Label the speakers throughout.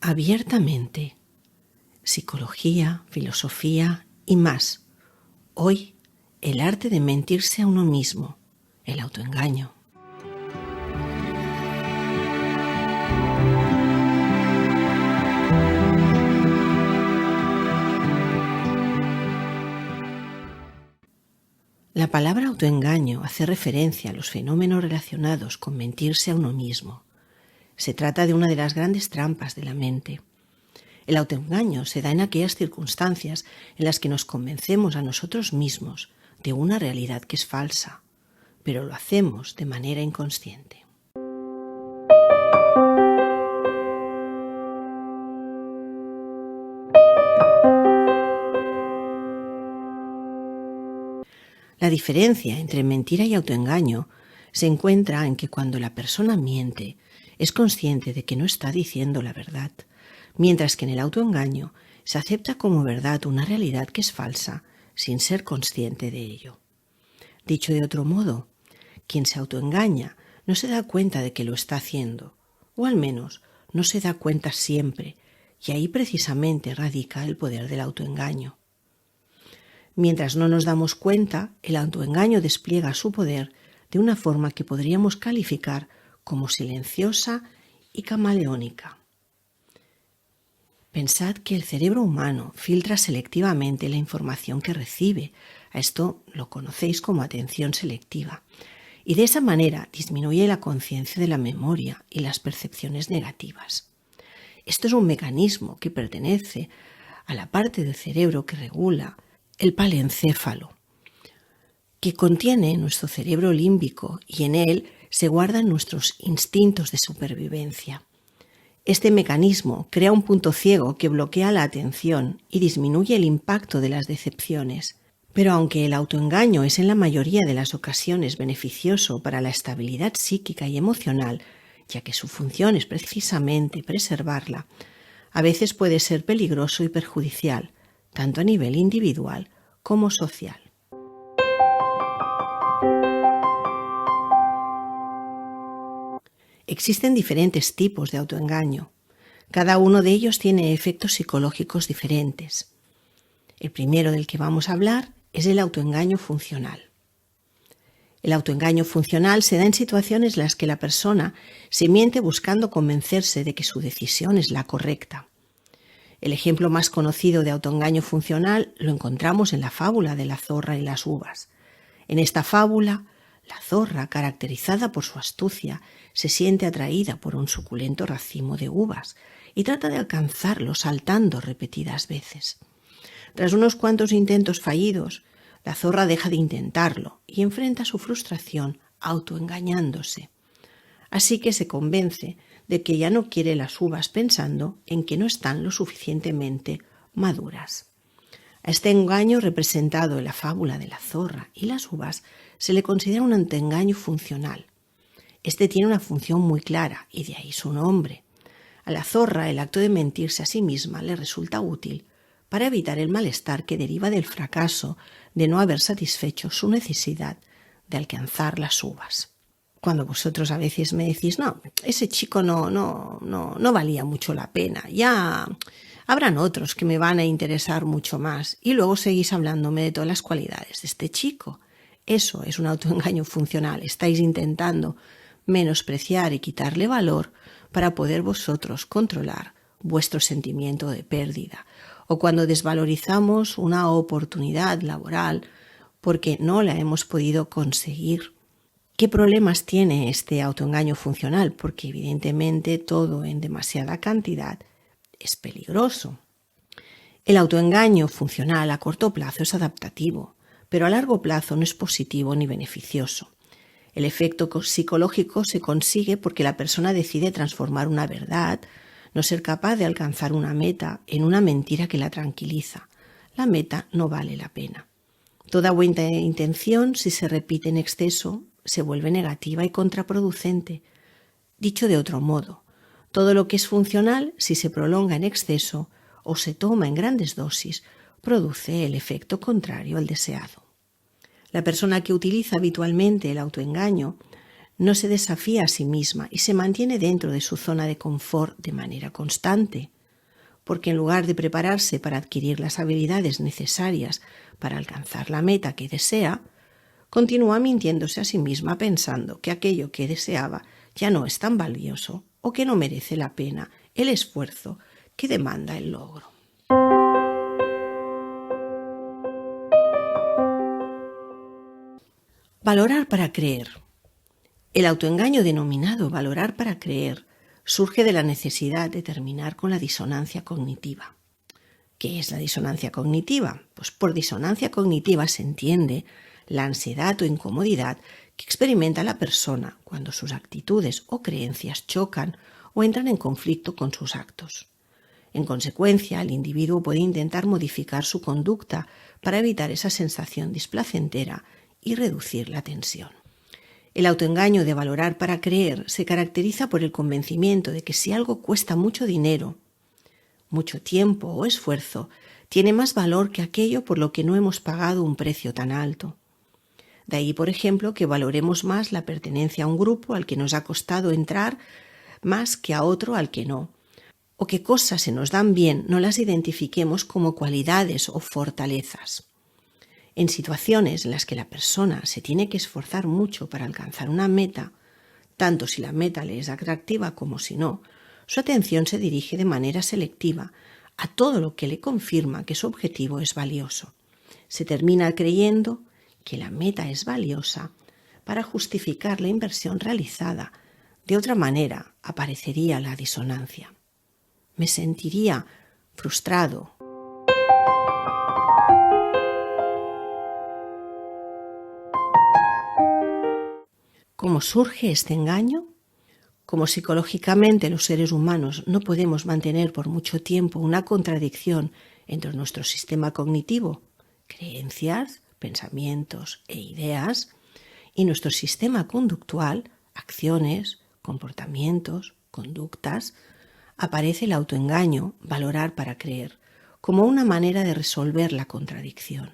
Speaker 1: abiertamente. Psicología, filosofía y más. Hoy, el arte de mentirse a uno mismo, el autoengaño. La palabra autoengaño hace referencia a los fenómenos relacionados con mentirse a uno mismo. Se trata de una de las grandes trampas de la mente. El autoengaño se da en aquellas circunstancias en las que nos convencemos a nosotros mismos de una realidad que es falsa, pero lo hacemos de manera inconsciente. La diferencia entre mentira y autoengaño se encuentra en que cuando la persona miente es consciente de que no está diciendo la verdad, mientras que en el autoengaño se acepta como verdad una realidad que es falsa sin ser consciente de ello. Dicho de otro modo, quien se autoengaña no se da cuenta de que lo está haciendo, o al menos no se da cuenta siempre, y ahí precisamente radica el poder del autoengaño. Mientras no nos damos cuenta, el autoengaño despliega su poder de una forma que podríamos calificar como silenciosa y camaleónica. Pensad que el cerebro humano filtra selectivamente la información que recibe. A esto lo conocéis como atención selectiva. Y de esa manera disminuye la conciencia de la memoria y las percepciones negativas. Esto es un mecanismo que pertenece a la parte del cerebro que regula el palencéfalo, que contiene nuestro cerebro límbico y en él se guardan nuestros instintos de supervivencia. Este mecanismo crea un punto ciego que bloquea la atención y disminuye el impacto de las decepciones. Pero aunque el autoengaño es en la mayoría de las ocasiones beneficioso para la estabilidad psíquica y emocional, ya que su función es precisamente preservarla, a veces puede ser peligroso y perjudicial, tanto a nivel individual como social. Existen diferentes tipos de autoengaño. Cada uno de ellos tiene efectos psicológicos diferentes. El primero del que vamos a hablar es el autoengaño funcional. El autoengaño funcional se da en situaciones en las que la persona se miente buscando convencerse de que su decisión es la correcta. El ejemplo más conocido de autoengaño funcional lo encontramos en la fábula de la zorra y las uvas. En esta fábula, la zorra, caracterizada por su astucia, se siente atraída por un suculento racimo de uvas y trata de alcanzarlo saltando repetidas veces. Tras unos cuantos intentos fallidos, la zorra deja de intentarlo y enfrenta su frustración autoengañándose. Así que se convence de que ya no quiere las uvas pensando en que no están lo suficientemente maduras. A este engaño representado en la fábula de la zorra y las uvas se le considera un autoengaño funcional. Este tiene una función muy clara y de ahí su nombre. A la zorra el acto de mentirse a sí misma le resulta útil para evitar el malestar que deriva del fracaso de no haber satisfecho su necesidad de alcanzar las uvas. Cuando vosotros a veces me decís, no, ese chico no valía mucho la pena, ya habrán otros que me van a interesar mucho más, y luego seguís hablándome de todas las cualidades de este chico. Eso es un autoengaño funcional. Estáis intentando menospreciar y quitarle valor para poder vosotros controlar vuestro sentimiento de pérdida. O cuando desvalorizamos una oportunidad laboral porque no la hemos podido conseguir. ¿Qué problemas tiene este autoengaño funcional? Porque evidentemente todo en demasiada cantidad es peligroso. El autoengaño funcional a corto plazo es adaptativo, pero a largo plazo no es positivo ni beneficioso. El efecto psicológico se consigue porque la persona decide transformar una verdad, no ser capaz de alcanzar una meta, en una mentira que la tranquiliza. La meta no vale la pena. Toda buena intención, si se repite en exceso, se vuelve negativa y contraproducente. Dicho de otro modo, todo lo que es funcional, si se prolonga en exceso o se toma en grandes dosis, produce el efecto contrario al deseado. La persona que utiliza habitualmente el autoengaño no se desafía a sí misma y se mantiene dentro de su zona de confort de manera constante, porque en lugar de prepararse para adquirir las habilidades necesarias para alcanzar la meta que desea, continúa mintiéndose a sí misma pensando que aquello que deseaba ya no es tan valioso o que no merece la pena el esfuerzo que demanda el logro. Valorar para creer. El autoengaño denominado valorar para creer surge de la necesidad de terminar con la disonancia cognitiva. ¿Qué es la disonancia cognitiva? Pues por disonancia cognitiva se entiende la ansiedad o incomodidad que experimenta la persona cuando sus actitudes o creencias chocan o entran en conflicto con sus actos. En consecuencia, el individuo puede intentar modificar su conducta para evitar esa sensación displacentera y reducir la tensión. El autoengaño de valorar para creer se caracteriza por el convencimiento de que si algo cuesta mucho dinero, mucho tiempo o esfuerzo, tiene más valor que aquello por lo que no hemos pagado un precio tan alto. De ahí, por ejemplo, que valoremos más la pertenencia a un grupo al que nos ha costado entrar más que a otro al que no, o que cosas se nos dan bien no las identifiquemos como cualidades o fortalezas. En situaciones en las que la persona se tiene que esforzar mucho para alcanzar una meta, tanto si la meta le es atractiva como si no, su atención se dirige de manera selectiva a todo lo que le confirma que su objetivo es valioso. Se termina creyendo que la meta es valiosa para justificar la inversión realizada. De otra manera, aparecería la disonancia. Me sentiría frustrado. ¿Cómo surge este engaño? Como psicológicamente los seres humanos no podemos mantener por mucho tiempo una contradicción entre nuestro sistema cognitivo, creencias, pensamientos e ideas, y nuestro sistema conductual, acciones, comportamientos, conductas, aparece el autoengaño, valorar para creer, como una manera de resolver la contradicción.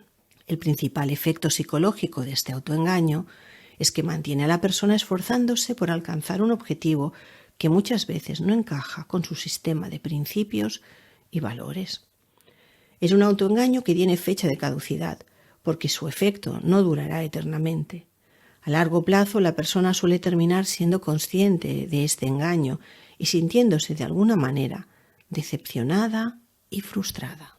Speaker 1: El principal efecto psicológico de este autoengaño es que mantiene a la persona esforzándose por alcanzar un objetivo que muchas veces no encaja con su sistema de principios y valores. Es un autoengaño que tiene fecha de caducidad, porque su efecto no durará eternamente. A largo plazo, la persona suele terminar siendo consciente de este engaño y sintiéndose de alguna manera decepcionada y frustrada.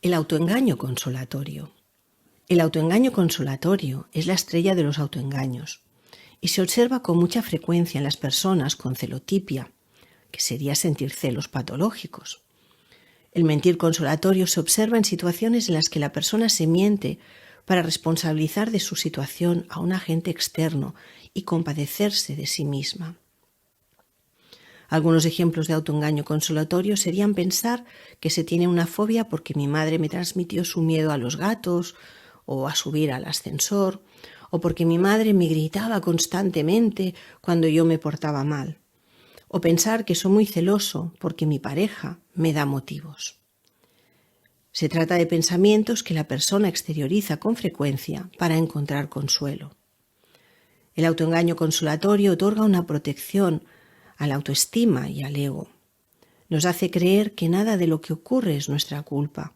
Speaker 1: El autoengaño consolatorio. El autoengaño consolatorio es la estrella de los autoengaños y se observa con mucha frecuencia en las personas con celotipia, que sería sentir celos patológicos. El mentir consolatorio se observa en situaciones en las que la persona se miente para responsabilizar de su situación a un agente externo y compadecerse de sí misma. Algunos ejemplos de autoengaño consolatorio serían pensar que se tiene una fobia porque mi madre me transmitió su miedo a los gatos o a subir al ascensor, o porque mi madre me gritaba constantemente cuando yo me portaba mal, o pensar que soy muy celoso porque mi pareja me da motivos. Se trata de pensamientos que la persona exterioriza con frecuencia para encontrar consuelo. El autoengaño consolatorio otorga una protección a la autoestima y al ego. Nos hace creer que nada de lo que ocurre es nuestra culpa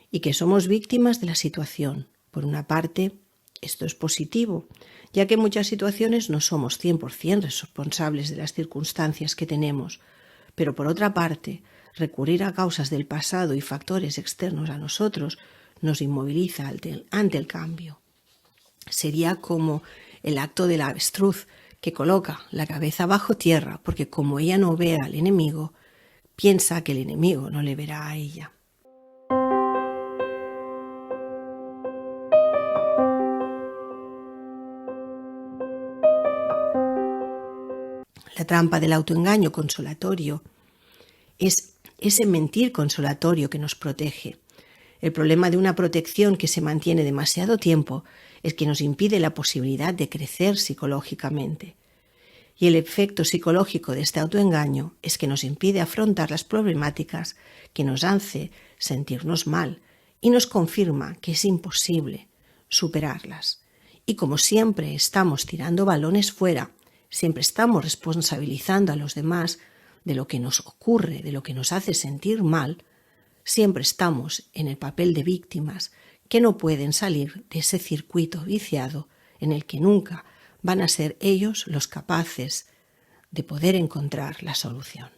Speaker 1: y que somos víctimas de la situación. Por una parte, esto es positivo, ya que en muchas situaciones no somos 100% responsables de las circunstancias que tenemos, pero por otra parte, recurrir a causas del pasado y factores externos a nosotros nos inmoviliza ante el cambio. Sería como el acto del avestruz, que coloca la cabeza bajo tierra porque como ella no ve al enemigo, piensa que el enemigo no le verá a ella. La trampa del autoengaño consolatorio es ese mentir consolatorio que nos protege. El problema de una protección que se mantiene demasiado tiempo es que nos impide la posibilidad de crecer psicológicamente. Y el efecto psicológico de este autoengaño es que nos impide afrontar las problemáticas, que nos hace sentirnos mal y nos confirma que es imposible superarlas. Y como siempre estamos tirando balones fuera, siempre estamos responsabilizando a los demás de lo que nos ocurre, de lo que nos hace sentir mal, siempre estamos en el papel de víctimas que no pueden salir de ese circuito viciado en el que nunca van a ser ellos los capaces de poder encontrar la solución.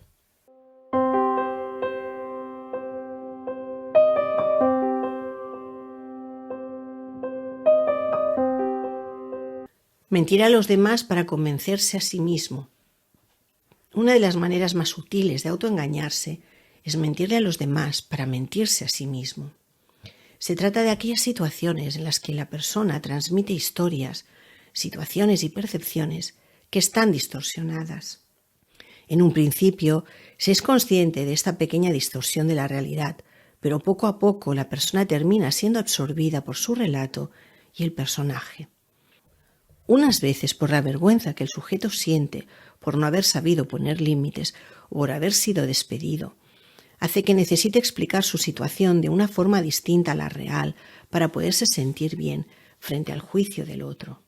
Speaker 1: Mentir a los demás para convencerse a sí mismo. Una de las maneras más sutiles de autoengañarse es mentirle a los demás para mentirse a sí mismo. Se trata de aquellas situaciones en las que la persona transmite historias, situaciones y percepciones que están distorsionadas. En un principio, se es consciente de esta pequeña distorsión de la realidad, pero poco a poco la persona termina siendo absorbida por su relato y el personaje. Unas veces por la vergüenza que el sujeto siente por no haber sabido poner límites o por haber sido despedido, hace que necesite explicar su situación de una forma distinta a la real para poderse sentir bien frente al juicio del otro.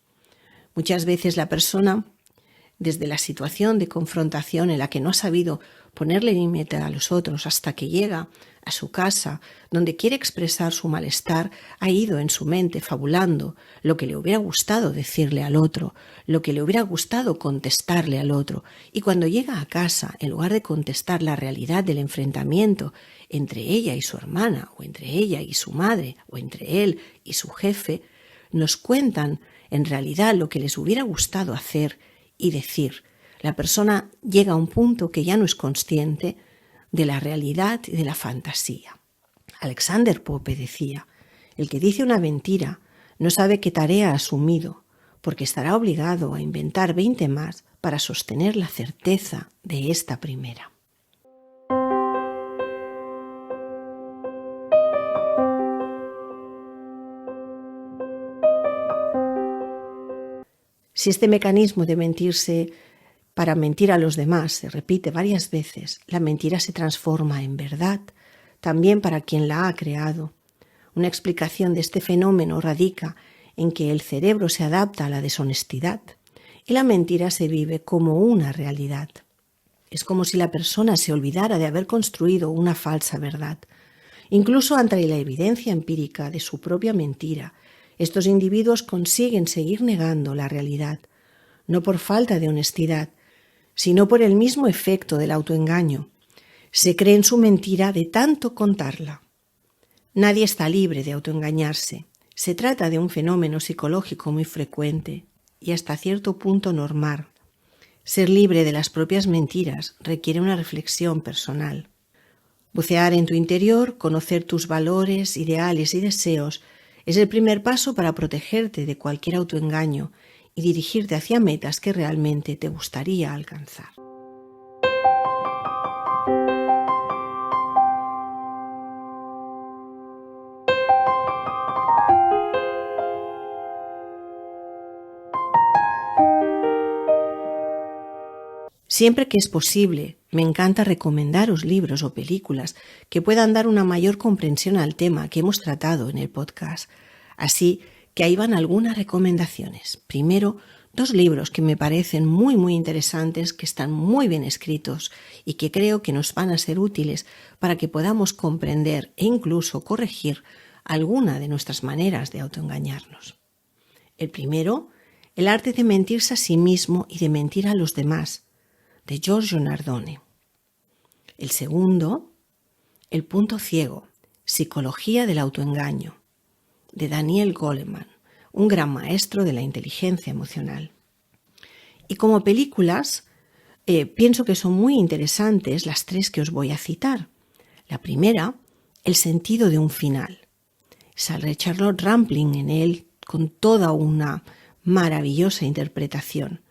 Speaker 1: Muchas veces la persona, desde la situación de confrontación en la que no ha sabido ponerle límite a los otros hasta que llega a su casa, donde quiere expresar su malestar, ha ido en su mente fabulando lo que le hubiera gustado decirle al otro, lo que le hubiera gustado contestarle al otro, y cuando llega a casa, en lugar de contestar la realidad del enfrentamiento entre ella y su hermana, o entre ella y su madre, o entre él y su jefe, nos cuentan en realidad lo que les hubiera gustado hacer y decir. La persona llega a un punto que ya no es consciente de la realidad y de la fantasía. Alexander Pope decía: el que dice una mentira no sabe qué tarea ha asumido, porque estará obligado a inventar 20 más para sostener la certeza de esta primera. Si este mecanismo de mentirse para mentir a los demás se repite varias veces, la mentira se transforma en verdad, también para quien la ha creado. Una explicación de este fenómeno radica en que el cerebro se adapta a la deshonestidad y la mentira se vive como una realidad. Es como si la persona se olvidara de haber construido una falsa verdad. Incluso ante la evidencia empírica de su propia mentira, estos individuos consiguen seguir negando la realidad, no por falta de honestidad, sino por el mismo efecto del autoengaño. Se creen su mentira de tanto contarla. Nadie está libre de autoengañarse. Se trata de un fenómeno psicológico muy frecuente y hasta cierto punto normal. Ser libre de las propias mentiras requiere una reflexión personal. Bucear en tu interior, conocer tus valores, ideales y deseos es el primer paso para protegerte de cualquier autoengaño y dirigirte hacia metas que realmente te gustaría alcanzar. Siempre que es posible, me encanta recomendaros libros o películas que puedan dar una mayor comprensión al tema que hemos tratado en el podcast. Así que ahí van algunas recomendaciones. Primero, 2 libros que me parecen muy interesantes, que están muy bien escritos y que creo que nos van a ser útiles para que podamos comprender e incluso corregir alguna de nuestras maneras de autoengañarnos. El primero, El arte de mentirse a sí mismo y de mentir a los demás, de Giorgio Nardone. El segundo, El punto ciego, Psicología del autoengaño, de Daniel Goleman, un gran maestro de la inteligencia emocional. Y como películas, pienso que son muy interesantes las 3 que os voy a citar. La primera, El sentido de un final. Sale Charlotte Rampling en él con toda una maravillosa interpretación.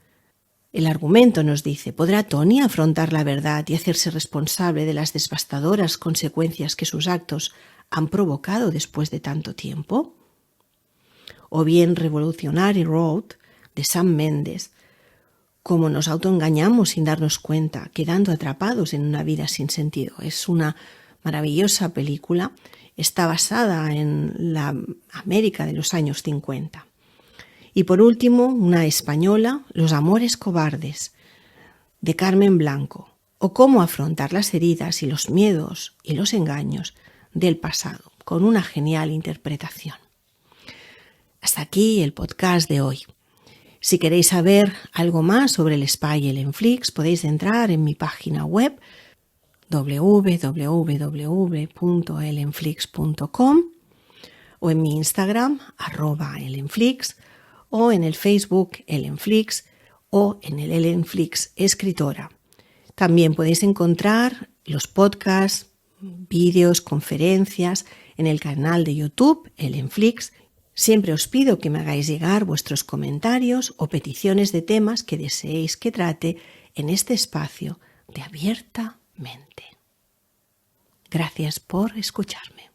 Speaker 1: El argumento nos dice: ¿podrá Tony afrontar la verdad y hacerse responsable de las devastadoras consecuencias que sus actos han provocado después de tanto tiempo? O bien Revolutionary Road, de Sam Mendes, cómo nos autoengañamos sin darnos cuenta, quedando atrapados en una vida sin sentido. Es una maravillosa película, está basada en la América de los años 50. Y por último, una española, Los amores cobardes, de Carmen Blanco, o cómo afrontar las heridas y los miedos y los engaños del pasado, con una genial interpretación. Hasta aquí el podcast de hoy. Si queréis saber algo más sobre el spa y el Enflix, podéis entrar en mi página web www.elenflix.com o en mi Instagram @elenflix o en el Facebook Elenflix o en el Elenflix Escritora. También podéis encontrar los podcasts, vídeos, conferencias en el canal de YouTube Elenflix. Siempre os pido que me hagáis llegar vuestros comentarios o peticiones de temas que deseéis que trate en este espacio de Abierta Mente. Gracias por escucharme.